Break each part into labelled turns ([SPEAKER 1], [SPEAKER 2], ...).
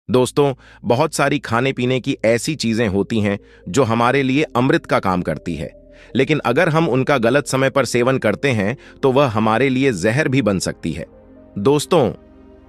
[SPEAKER 1] दोस्तों, बहुत सारी खाने पीने की ऐसी चीजें होती हैं जो हमारे लिए अमृत का काम करती है, लेकिन अगर हम उनका गलत समय पर सेवन करते हैं तो वह हमारे लिए जहर भी बन सकती है। दोस्तों,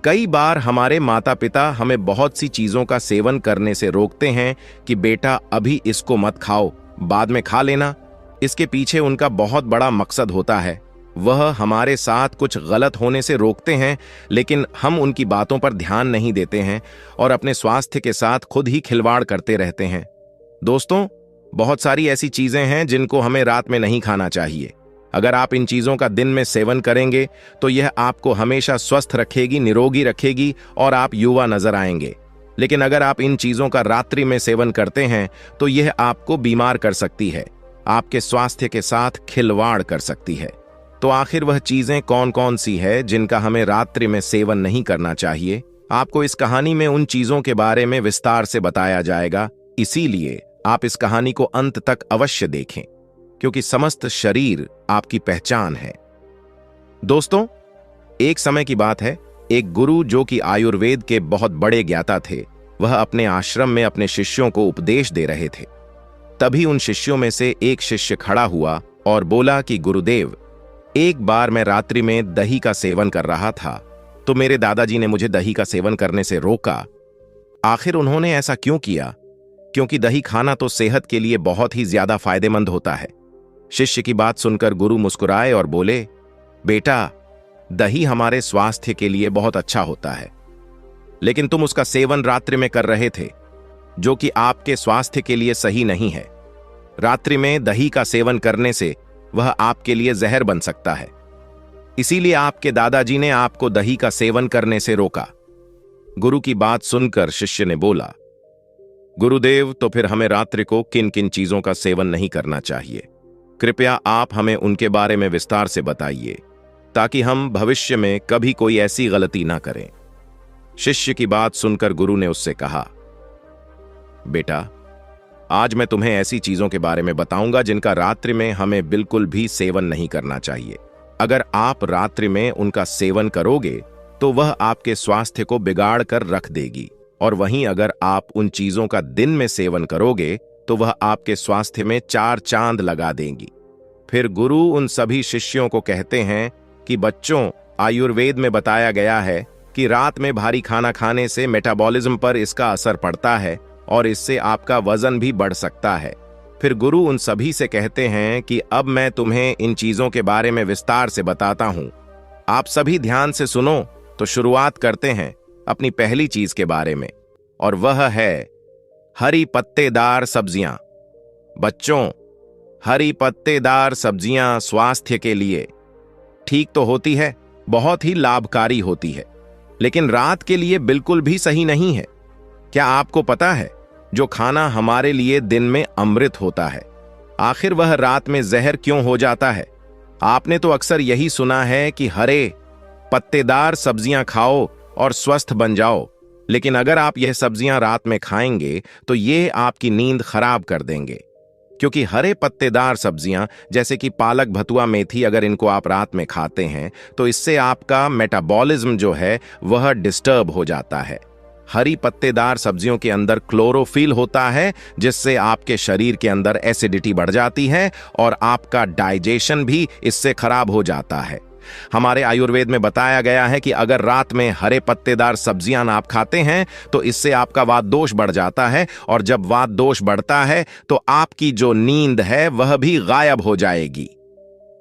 [SPEAKER 1] कई बार हमारे माता पिता हमें बहुत सी चीजों का सेवन करने से रोकते हैं कि बेटा अभी इसको मत खाओ, बाद में खा लेना। इसके पीछे उनका बहुत बड़ा मकसद होता है। वह हमारे साथ कुछ गलत होने से रोकते हैं, लेकिन हम उनकी बातों पर ध्यान नहीं देते हैं और अपने स्वास्थ्य के साथ खुद ही खिलवाड़ करते रहते हैं। दोस्तों, बहुत सारी ऐसी चीजें हैं जिनको हमें रात में नहीं खाना चाहिए। अगर आप इन चीजों का दिन में सेवन करेंगे तो यह आपको हमेशा स्वस्थ रखेगी, निरोगी रखेगी और आप युवा नजर आएंगे। लेकिन अगर आप इन चीजों का रात्रि में सेवन करते हैं तो यह आपको बीमार कर सकती है, आपके स्वास्थ्य के साथ खिलवाड़ कर सकती है। तो आखिर वह चीजें कौन कौन सी है जिनका हमें रात्रि में सेवन नहीं करना चाहिए? आपको इस कहानी में उन चीजों के बारे में विस्तार से बताया जाएगा, इसीलिए आप इस कहानी को अंत तक अवश्य देखें, क्योंकि समस्त शरीर आपकी पहचान है। दोस्तों, एक समय की बात है, एक गुरु जो कि आयुर्वेद के बहुत बड़े ज्ञाता थे, वह अपने आश्रम में अपने शिष्यों को उपदेश दे रहे थे। तभी उन शिष्यों में से एक शिष्य खड़ा हुआ और बोला कि गुरुदेव, एक बार मैं रात्रि में दही का सेवन कर रहा था तो मेरे दादाजी ने मुझे दही का सेवन करने से रोका। आखिर उन्होंने ऐसा क्यों किया? क्योंकि दही खाना तो सेहत के लिए बहुत ही ज्यादा फायदेमंद होता है। शिष्य की बात सुनकर गुरु मुस्कुराए और बोले, बेटा, दही हमारे स्वास्थ्य के लिए बहुत अच्छा होता है, लेकिन तुम उसका सेवन रात्रि में कर रहे थे, जो कि आपके स्वास्थ्य के लिए सही नहीं है। रात्रि में दही का सेवन करने से वह आपके लिए जहर बन सकता है, इसीलिए आपके दादाजी ने आपको दही का सेवन करने से रोका। गुरु की बात सुनकर शिष्य ने बोला, गुरुदेव, तो फिर हमें रात्रि को किन किन चीजों का सेवन नहीं करना चाहिए? कृपया आप हमें उनके बारे में विस्तार से बताइए, ताकि हम भविष्य में कभी कोई ऐसी गलती ना करें। शिष्य की बात सुनकर गुरु ने उससे कहा, बेटा, आज मैं तुम्हें ऐसी चीजों के बारे में बताऊंगा जिनका रात्रि में हमें बिल्कुल भी सेवन नहीं करना चाहिए। अगर आप रात्रि में उनका सेवन करोगे तो वह आपके स्वास्थ्य को बिगाड़ कर रख देगी, और वहीं अगर आप उन चीजों का दिन में सेवन करोगे तो वह आपके स्वास्थ्य में चार चांद लगा देंगी। फिर गुरु उन सभी शिष्यों को कहते हैं कि बच्चों, आयुर्वेद में बताया गया है कि रात में भारी खाना खाने से मेटाबॉलिज्म पर इसका असर पड़ता है और इससे आपका वजन भी बढ़ सकता है। फिर गुरु उन सभी से कहते हैं कि अब मैं तुम्हें इन चीजों के बारे में विस्तार से बताता हूं। आप सभी ध्यान से सुनो। तो शुरुआत करते हैं अपनी पहली चीज के बारे में, और वह है हरी पत्तेदार सब्जियां। बच्चों, हरी पत्तेदार सब्जियां स्वास्थ्य के लिए ठीक तो होती है, बहुत ही लाभकारी होती है, लेकिन रात के लिए बिल्कुल भी सही नहीं है। क्या आपको पता है, जो खाना हमारे लिए दिन में अमृत होता है, आखिर वह रात में जहर क्यों हो जाता है? आपने तो अक्सर यही सुना है कि हरे पत्तेदार सब्जियां खाओ और स्वस्थ बन जाओ, लेकिन अगर आप यह सब्जियां रात में खाएंगे तो ये आपकी नींद खराब कर देंगे, क्योंकि हरे पत्तेदार सब्जियां जैसे कि पालक, भतुआ, मेथी, अगर इनको आप रात में खाते हैं तो इससे आपका मेटाबॉलिज्म जो है वह डिस्टर्ब हो जाता है। हरी पत्तेदार सब्जियों के अंदर क्लोरोफिल होता है, जिससे आपके शरीर के अंदर एसिडिटी बढ़ जाती है और आपका डाइजेशन भी इससे खराब हो जाता है। हमारे आयुर्वेद में बताया गया है कि अगर रात में हरे पत्तेदार सब्जियां आप खाते हैं तो इससे आपका वात दोष बढ़ जाता है, और जब वात दोष बढ़ता है तो आपकी जो नींद है वह भी गायब हो जाएगी।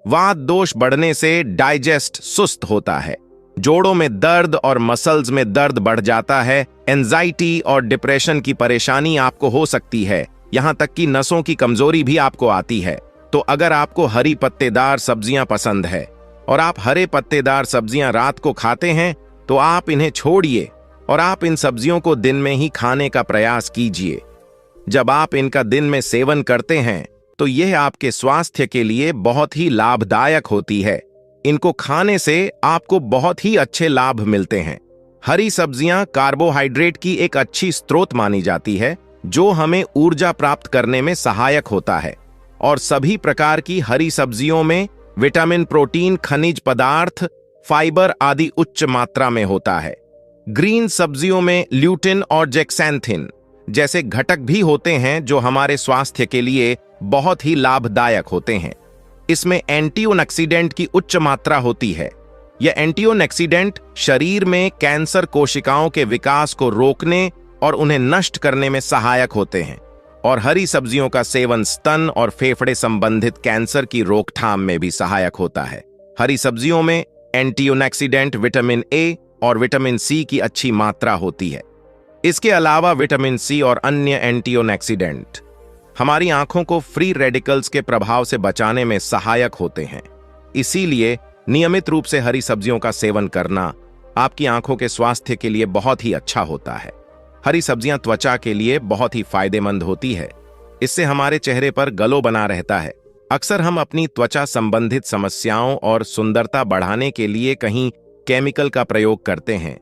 [SPEAKER 1] वात दोष बढ़ने से डाइजेस्ट सुस्त होता है, जोड़ों में दर्द और मसल्स में दर्द बढ़ जाता है, एंजाइटी और डिप्रेशन की परेशानी आपको हो सकती है, यहां तक कि नसों की कमजोरी भी आपको आती है। तो अगर आपको हरी पत्तेदार सब्जियां पसंद है और आप हरे पत्तेदार सब्जियां रात को खाते हैं तो आप इन्हें छोड़िए और आप इन सब्जियों को दिन में ही खाने का प्रयास कीजिए। जब आप इनका दिन में सेवन करते हैं तो यह आपके स्वास्थ्य के लिए बहुत ही लाभदायक होती है। इनको खाने से आपको बहुत ही अच्छे लाभ मिलते हैं। हरी सब्जियां कार्बोहाइड्रेट की एक अच्छी स्रोत मानी जाती है, जो हमें ऊर्जा प्राप्त करने में सहायक होता है, और सभी प्रकार की हरी सब्जियों में विटामिन, प्रोटीन, खनिज पदार्थ, फाइबर आदि उच्च मात्रा में होता है। ग्रीन सब्जियों में ल्यूटिन और जेक्सैंथिन जैसे घटक भी होते हैं जो हमारे स्वास्थ्य के लिए बहुत ही लाभदायक होते हैं। इसमें एंटीऑक्सीडेंट की उच्च मात्रा होती है। यह एंटीऑक्सीडेंट शरीर में कैंसर कोशिकाओं के विकास को रोकने और उन्हें नष्ट करने में सहायक होते हैं। और हरी सब्जियों का सेवन स्तन और फेफड़े संबंधित कैंसर की रोकथाम में भी सहायक होता है। हरी सब्जियों में एंटीऑक्सीडेंट विटामिन ए और विटामिन सी की अच्छी मात्रा होती है। इसके अलावा विटामिन सी और अन्य एंटीऑक्सीडेंट हमारी आंखों को फ्री रेडिकल्स के प्रभाव से बचाने में सहायक होते हैं। इसीलिए नियमित रूप से हरी सब्जियों का सेवन करना आपकी आंखों के स्वास्थ्य के लिए बहुत ही अच्छा होता है। हरी सब्जियां त्वचा के लिए बहुत ही फायदेमंद होती है। इससे हमारे चेहरे पर ग्लो बना रहता है। अक्सर हम अपनी त्वचा संबंधित समस्याओं और सुंदरता बढ़ाने के लिए कहीं केमिकल का प्रयोग करते हैं,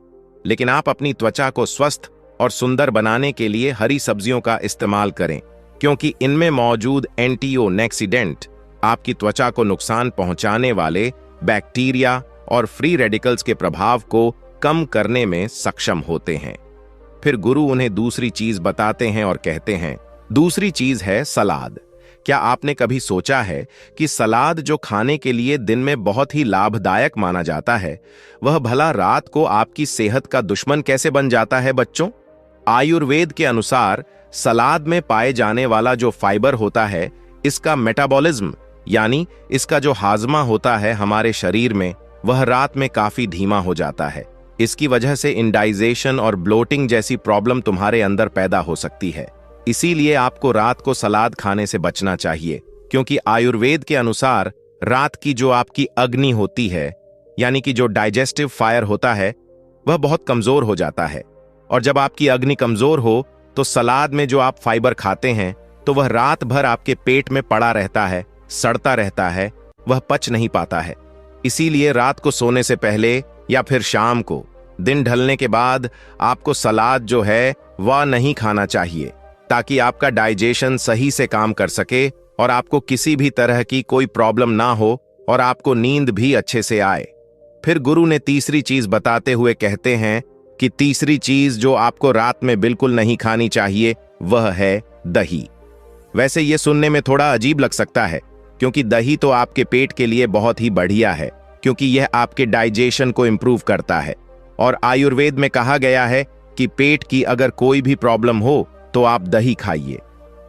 [SPEAKER 1] लेकिन आप अपनी त्वचा को स्वस्थ और सुंदर बनाने के लिए हरी सब्जियों का इस्तेमाल करें, क्योंकि इनमें मौजूद एंटीऑक्सीडेंट आपकी त्वचा को नुकसान पहुंचाने वाले बैक्टीरिया और फ्री रेडिकल्स के प्रभाव को कम करने में सक्षम होते हैं। फिर गुरु उन्हें दूसरी चीज बताते हैं और कहते हैं, दूसरी चीज है सलाद। क्या आपने कभी सोचा है कि सलाद जो खाने के लिए दिन में बहुत ही लाभदायक माना जाता है, वह भला रात को आपकी सेहत का दुश्मन कैसे बन जाता है बच्चों? आयुर्वेद के अनुसार सलाद में पाए जाने वाला जो फाइबर होता है, इसका मेटाबॉलिज्म यानी इसका जो हाजमा होता है हमारे शरीर में, वह रात में काफी धीमा हो जाता है। इसकी वजह से इंडाइजेशन और ब्लोटिंग जैसी प्रॉब्लम तुम्हारे अंदर पैदा हो सकती है। इसीलिए आपको रात को सलाद खाने से बचना चाहिए, क्योंकि आयुर्वेद के अनुसार रात की जो आपकी अग्नि होती है, यानी कि जो डाइजेस्टिव फायर होता है, वह बहुत कमजोर हो जाता है। और जब आपकी अग्नि कमजोर हो तो सलाद में जो आप फाइबर खाते हैं तो वह रात भर आपके पेट में पड़ा रहता है, सड़ता रहता है, वह पच नहीं पाता है। इसीलिए रात को सोने से पहले या फिर शाम को दिन ढलने के बाद आपको सलाद जो है वह नहीं खाना चाहिए, ताकि आपका डाइजेशन सही से काम कर सके और आपको किसी भी तरह की कोई प्रॉब्लम ना हो और आपको नींद भी अच्छे से आए। फिर गुरु ने तीसरी चीज बताते हुए कहते हैं कि तीसरी चीज जो आपको रात में बिल्कुल नहीं खानी चाहिए वह है दही। वैसे यह सुनने में थोड़ा अजीब लग सकता है, क्योंकि दही तो आपके पेट के लिए बहुत ही बढ़िया है, क्योंकि यह आपके डाइजेशन को इंप्रूव करता है। और आयुर्वेद में कहा गया है कि पेट की अगर कोई भी प्रॉब्लम हो तो आप दही खाइए।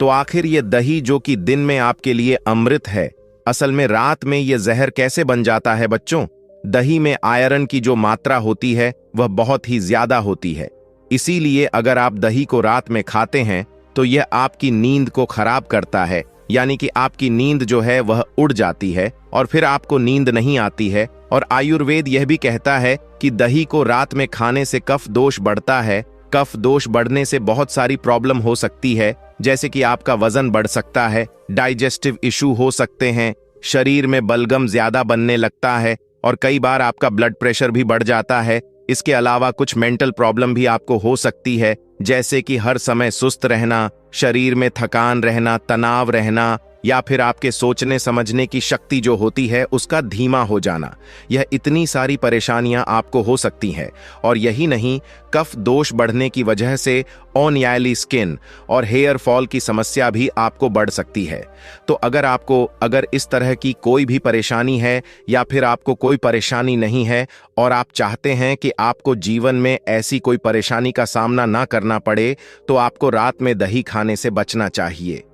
[SPEAKER 1] तो आखिर ये दही जो कि दिन में आपके लिए अमृत है, असल में रात में ये जहर कैसे बन जाता है बच्चों? दही में आयरन की जो मात्रा होती है वह बहुत ही ज्यादा होती है। इसीलिए अगर आप दही को रात में खाते हैं तो यह आपकी नींद को खराब करता है, यानी कि आपकी नींद जो है वह उड़ जाती है और फिर आपको नींद नहीं आती है। और आयुर्वेद यह भी कहता है कि दही को रात में खाने से कफ दोष बढ़ता है। कफ दोष बढ़ने से बहुत सारी प्रॉब्लम हो सकती है, जैसे कि आपका वजन बढ़ सकता है, डाइजेस्टिव इशू हो सकते हैं, शरीर में बलगम ज्यादा बनने लगता है और कई बार आपका ब्लड प्रेशर भी बढ़ जाता है। इसके अलावा कुछ मेंटल प्रॉब्लम भी आपको हो सकती है, जैसे कि हर समय सुस्त रहना, शरीर में थकान रहना, तनाव रहना, या फिर आपके सोचने समझने की शक्ति जो होती है उसका धीमा हो जाना। यह इतनी सारी परेशानियां आपको हो सकती हैं। और यही नहीं, कफ दोष बढ़ने की वजह से ऑयली स्किन और हेयर फॉल की समस्या भी आपको बढ़ सकती है। तो अगर इस तरह की कोई भी परेशानी है या फिर आपको कोई परेशानी नहीं है और आप चाहते हैं कि आपको जीवन में ऐसी कोई परेशानी का सामना ना करना पड़े, तो आपको रात में दही खाने से बचना चाहिए।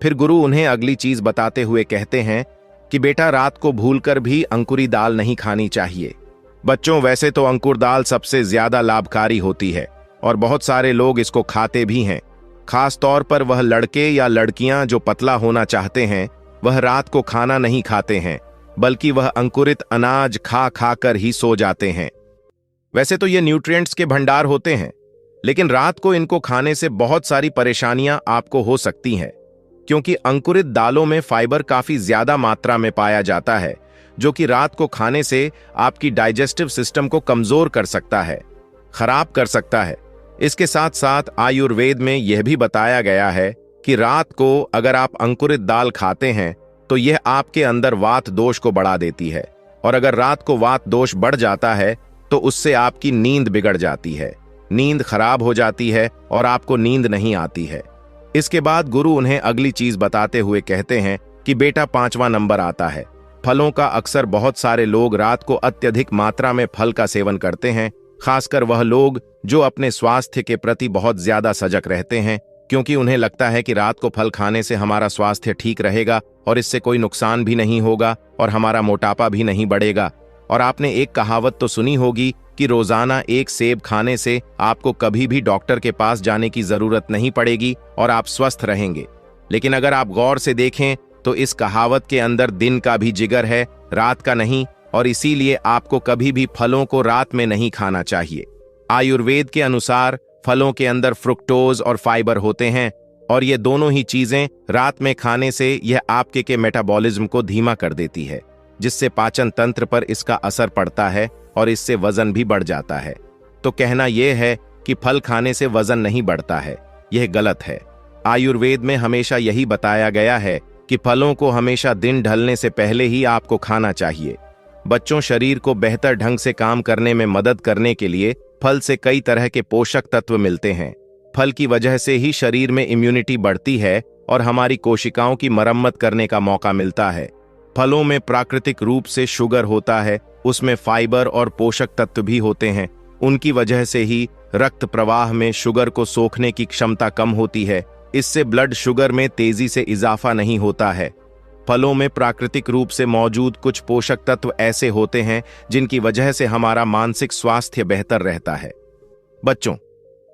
[SPEAKER 1] फिर गुरु उन्हें अगली चीज बताते हुए कहते हैं कि बेटा, रात को भूलकर भी अंकुरी दाल नहीं खानी चाहिए। बच्चों, वैसे तो अंकुर दाल सबसे ज्यादा लाभकारी होती है और बहुत सारे लोग इसको खाते भी हैं। खास तौर पर वह लड़के या लड़कियां जो पतला होना चाहते हैं, वह रात को खाना नहीं खाते हैं, बल्कि वह अंकुरित अनाज खा खा कर ही सो जाते हैं। वैसे तो ये न्यूट्रिएंट्स के भंडार होते हैं, लेकिन रात को इनको खाने से बहुत सारी परेशानियां आपको हो सकती हैं, क्योंकि अंकुरित दालों में फाइबर काफी ज्यादा मात्रा में पाया जाता है, जो कि रात को खाने से आपकी डाइजेस्टिव सिस्टम को कमजोर कर सकता है, खराब कर सकता है। इसके साथ साथ आयुर्वेद में यह भी बताया गया है कि रात को अगर आप अंकुरित दाल खाते हैं तो यह आपके अंदर वात दोष को बढ़ा देती है, और अगर रात को वात दोष बढ़ जाता है तो उससे आपकी नींद बिगड़ जाती है, नींद खराब हो जाती है और आपको नींद नहीं आती है। इसके बाद गुरु उन्हें अगली चीज बताते हुए कहते हैं कि बेटा 5वां नंबर आता है फलों का। अक्सर बहुत सारे लोग रात को अत्यधिक मात्रा में फल का सेवन करते हैं, खासकर वह लोग जो अपने स्वास्थ्य के प्रति बहुत ज्यादा सजग रहते हैं, क्योंकि उन्हें लगता है कि रात को फल खाने से हमारा स्वास्थ्य ठीक रहेगा और इससे कोई नुकसान भी नहीं होगा और हमारा मोटापा भी नहीं बढ़ेगा। और आपने एक कहावत तो सुनी होगी कि रोजाना एक सेब खाने से आपको कभी भी डॉक्टर के पास जाने की जरूरत नहीं पड़ेगी और आप स्वस्थ रहेंगे। लेकिन अगर आप गौर से देखें तो इस कहावत के अंदर दिन का भी जिगर है, रात का नहीं, और इसीलिए आपको कभी भी फलों को रात में नहीं खाना चाहिए। आयुर्वेद के अनुसार फलों के अंदर फ्रुक्टोज और फाइबर होते हैं और ये दोनों ही चीजें रात में खाने से यह आपके के मेटाबॉलिज्म को धीमा कर देती है, जिससे पाचन तंत्र पर इसका असर पड़ता है और इससे वजन भी बढ़ जाता है। तो कहना यह है कि फल खाने से वजन नहीं बढ़ता है, यह गलत है। आयुर्वेद में हमेशा यही बताया गया है कि फलों को हमेशा दिन ढलने से पहले ही आपको खाना चाहिए। बच्चों, शरीर को बेहतर ढंग से काम करने में मदद करने के लिए फल से कई तरह के पोषक तत्व मिलते हैं। फल की वजह से ही शरीर में इम्यूनिटी बढ़ती है और हमारी कोशिकाओं की मरम्मत करने का मौका मिलता है। फलों में प्राकृतिक रूप से शुगर होता है, उसमें फाइबर और पोषक तत्व भी होते हैं। उनकी वजह से ही रक्त प्रवाह में शुगर को सोखने की क्षमता कम होती है, इससे ब्लड शुगर में तेजी से इजाफा नहीं होता है। फलों में प्राकृतिक रूप से मौजूद कुछ पोषक तत्व ऐसे होते हैं जिनकी वजह से हमारा मानसिक स्वास्थ्य बेहतर रहता है। बच्चों,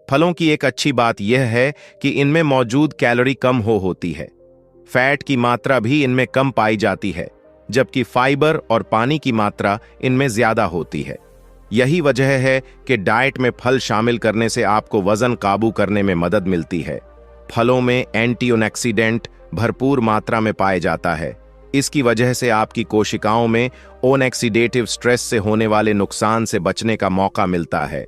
[SPEAKER 1] फलों की एक अच्छी बात यह है कि इनमें मौजूद कैलोरी कम होती है। फैट की मात्रा भी इनमें कम पाई जाती है, जबकि फाइबर और पानी की मात्रा इनमें ज्यादा होती है। यही वजह है कि डाइट में फल शामिल करने से आपको वजन काबू करने में मदद मिलती है। फलों में एंटीऑक्सीडेंट भरपूर मात्रा में पाया जाता है। इसकी वजह से आपकी कोशिकाओं में ऑक्सीडेटिव स्ट्रेस से होने वाले नुकसान से बचने का मौका मिलता है।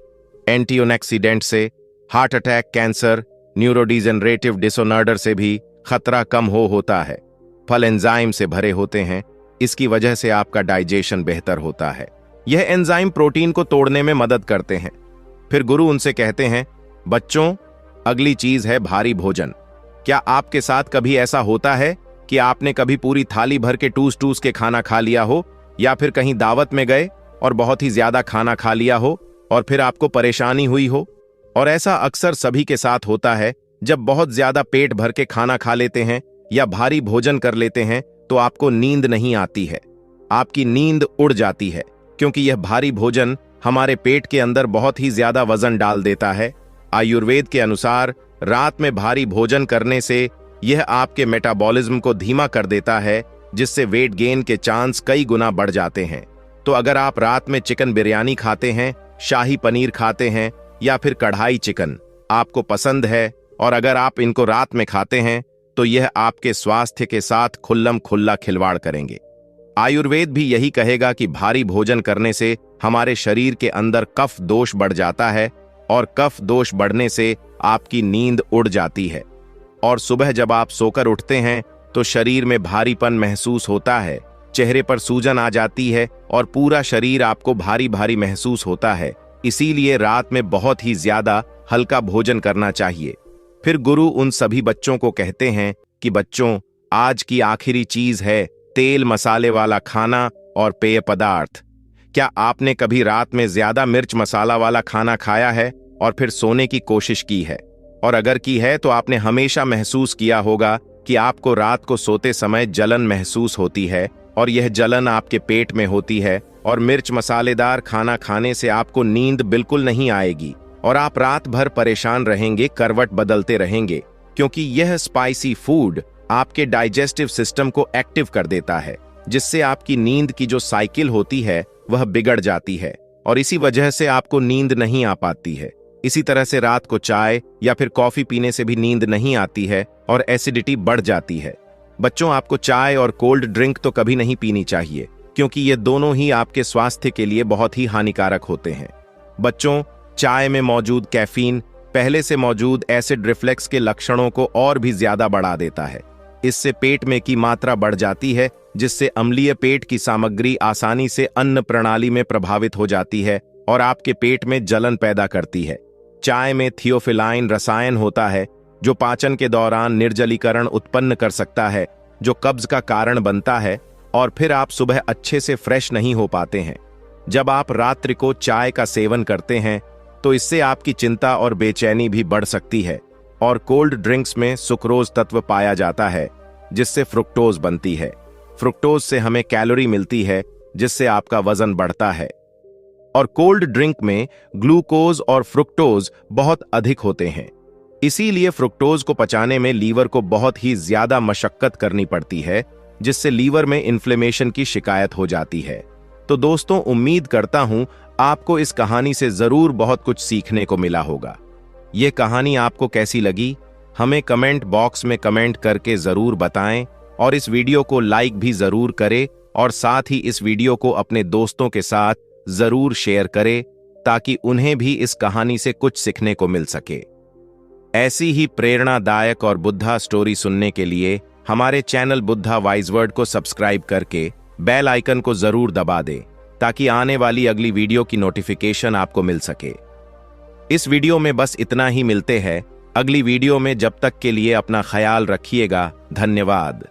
[SPEAKER 1] एंटीऑक्सीडेंट से heart attack, cancer, neurodegenerative disorder से भी खतरा कम होता है। फल एंजाइम से भरे होते हैं, इसकी वजह से आपका डाइजेशन बेहतर होता है। यह एंजाइम प्रोटीन को तोड़ने में मदद करते हैं। फिर गुरु उनसे कहते हैं, बच्चों, अगली चीज है भारी भोजन। क्या आपके साथ कभी ऐसा होता है कि आपने कभी पूरी थाली भर के टूस टूस के खाना खा लिया हो, या फिर कहीं दावत में गए और बहुत ही ज्यादा खाना खा लिया हो और फिर आपको परेशानी हुई हो? और ऐसा अक्सर सभी के साथ होता है। जब बहुत ज्यादा पेट भर के खाना खा लेते हैं या भारी भोजन कर लेते हैं तो आपको नींद नहीं आती है, आपकी नींद उड़ जाती है, क्योंकि यह भारी भोजन हमारे पेट के अंदर बहुत ही ज्यादा वजन डाल देता है। आयुर्वेद के अनुसार रात में भारी भोजन करने से यह आपके मेटाबॉलिज्म को धीमा कर देता है, जिससे वेट गेन के चांस कई गुना बढ़ जाते हैं। तो अगर आप रात में चिकन बिरयानी खाते हैं, शाही पनीर खाते हैं या फिर कढ़ाई चिकन आपको पसंद है, और अगर आप इनको रात में खाते हैं तो यह आपके स्वास्थ्य के साथ खुल्लम खुल्ला खिलवाड़ करेंगे। आयुर्वेद भी यही कहेगा कि भारी भोजन करने से हमारे शरीर के अंदर कफ दोष बढ़ जाता है और कफ दोष बढ़ने से आपकी नींद उड़ जाती है और सुबह जब आप सोकर उठते हैं तो शरीर में भारीपन महसूस होता है, चेहरे पर सूजन आ जाती है और पूरा शरीर आपको भारी भारी महसूस होता है। इसीलिए रात में बहुत ही ज्यादा हल्का भोजन करना चाहिए। फिर गुरु उन सभी बच्चों को कहते हैं कि बच्चों, आज की आखिरी चीज है तेल मसाले वाला खाना और पेय पदार्थ। क्या आपने कभी रात में ज्यादा मिर्च मसाला वाला खाना खाया है और फिर सोने की कोशिश की है? और अगर की है तो आपने हमेशा महसूस किया होगा कि आपको रात को सोते समय जलन महसूस होती है और यह जलन आपके पेट में होती है, और मिर्च मसालेदार खाना खाने से आपको नींद बिल्कुल नहीं आएगी और आप रात भर परेशान रहेंगे, करवट बदलते रहेंगे, क्योंकि यह स्पाइसी फूड आपके डाइजेस्टिव सिस्टम को एक्टिव कर देता है, जिससे आपकी नींद की जो साइकिल होती है वह बिगड़ जाती है और इसी वजह से आपको नींद नहीं आ पाती है। इसी तरह से रात को चाय या फिर कॉफी पीने से भी नींद नहीं आती है और एसिडिटी बढ़ जाती है। बच्चों, आपको चाय और कोल्ड ड्रिंक तो कभी नहीं पीनी चाहिए, क्योंकि ये दोनों ही आपके स्वास्थ्य के लिए बहुत ही हानिकारक होते हैं। बच्चों, चाय में मौजूद कैफीन पहले से मौजूद एसिड रिफ्लेक्स के लक्षणों को और भी ज्यादा बढ़ा देता है। इससे पेट में की मात्रा बढ़ जाती है, जिससे अम्लीय पेट की सामग्री आसानी से अन्न प्रणाली में प्रभावित हो जाती है और आपके पेट में जलन पैदा करती है। चाय में थियोफिलाइन रसायन होता है जो पाचन के दौरान निर्जलीकरण उत्पन्न कर सकता है, जो कब्ज का कारण बनता है और फिर आप सुबह अच्छे से फ्रेश नहीं हो पाते हैं। जब आप रात्रि को चाय का सेवन करते हैं तो इससे आपकी चिंता और बेचैनी भी बढ़ सकती है। और कोल्ड ड्रिंक्स में सुक्रोज तत्व पाया जाता है जिससे फ्रुक्टोज बनती है। फ्रुक्टोज से हमें कैलोरी मिलती है जिससे आपका वजन बढ़ता है। और कोल्ड ड्रिंक में ग्लूकोज और फ्रुक्टोज बहुत अधिक होते हैं, इसीलिए फ्रुक्टोज को पचाने में लीवर को बहुत ही ज्यादा मशक्कत करनी पड़ती है, जिससे लीवर में इन्फ्लेमेशन की शिकायत हो जाती है। तो दोस्तों, उम्मीद करता हूं आपको इस कहानी से जरूर बहुत कुछ सीखने को मिला होगा। यह कहानी आपको कैसी लगी हमें कमेंट बॉक्स में कमेंट करके जरूर बताएं और इस वीडियो को लाइक भी जरूर करें और साथ ही इस वीडियो को अपने दोस्तों के साथ जरूर शेयर करें ताकि उन्हें भी इस कहानी से कुछ सीखने को मिल सके। ऐसी ही प्रेरणादायक और बुद्धा स्टोरी सुनने के लिए हमारे चैनल बुद्धा वाइज वर्ड को सब्सक्राइब करके बेल आइकन को जरूर दबा दें ताकि आने वाली अगली वीडियो की नोटिफिकेशन आपको मिल सके। इस वीडियो में बस इतना ही, मिलते हैं अगली वीडियो में। जब तक के लिए अपना ख्याल रखिएगा। धन्यवाद।